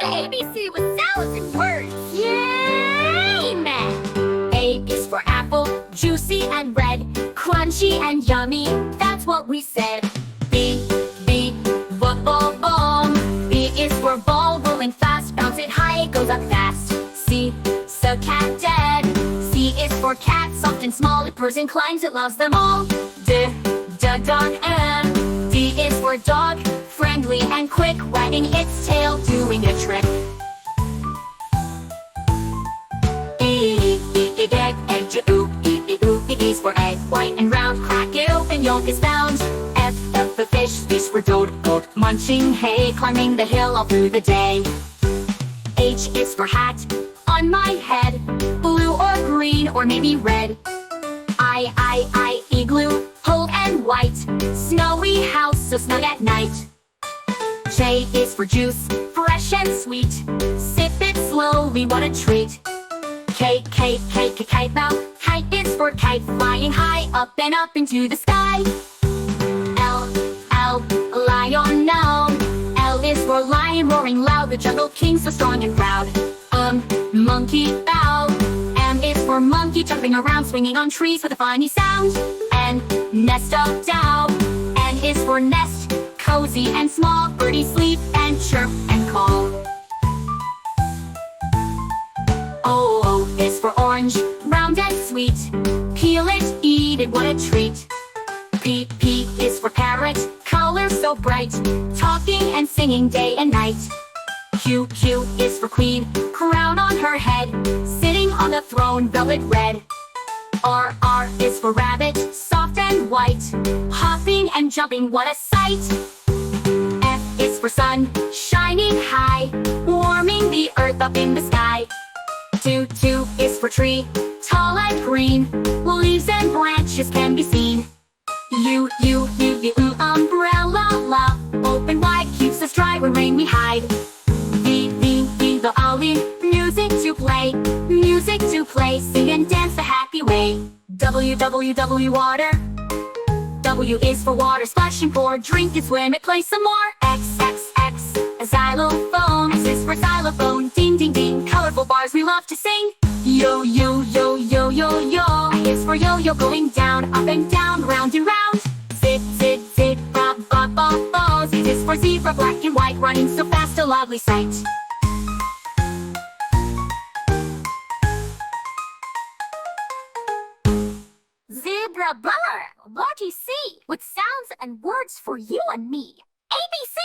ABC with sounds and words. Yay, man! A is for apple, juicy and red, crunchy and yummy. That's what we said. B, football ball. B is for ball, rolling fast, bounce it high, it goes up fast. C, so cat dead. C is for cat, soft and small, it purrs and climbs, it loves them all. D, dog. D is for dog, friendly and quick, wagging its tail, doing a trick. E is for egg, white and round, crack it open, yolk is found. F for fish, fish for goat, munching hay, climbing the hill all through the day. H is for hat, on my head, blue or green or maybe red. I, igloo, cold and white, snowy house so snug at night. J is for juice, fresh and sweet, sip it slowly, what a treat. K, kite mouth, kite is for kite, flying high up and up into the sky. L, lion, no. L is for lion, roaring loud, the jungle king so strong and proud. Monkey, bow. M is for monkey, jumping around, swinging on trees with a funny sound. N, nest of dough. N is for nest, cozy and small, birdies sleep and chirp and call. O is for orange, round and sweet, peel it, eat it, what a treat. P is for parrot, color so bright, talking and singing day and night. Q is for queen, crown on her head, sitting on the throne, velvet red. R is for rabbit, soft and white, hopping and jumping, what a sight. F is for sun, shining high, warming the earth up in the sky. Two is for tree, tall and green, leaves and branches can be seen. U, umbrella, la, open wide, keeps us dry when rain we hide. V, the olive, music to play, sing and dance the happy way. W, water. W is for water, splash and pour, drink it, swim it, play some more. X, a xylophone. X is for xylophone, ding, ding, colorful bars we love to sing. Yo. I is for yo-yo, going down, up and down, round and round. Zit, bop. Z is for zebra, black and white, running so fast, a lovely sight. Zebra bar, what you see, with sounds and words for you and me. ABC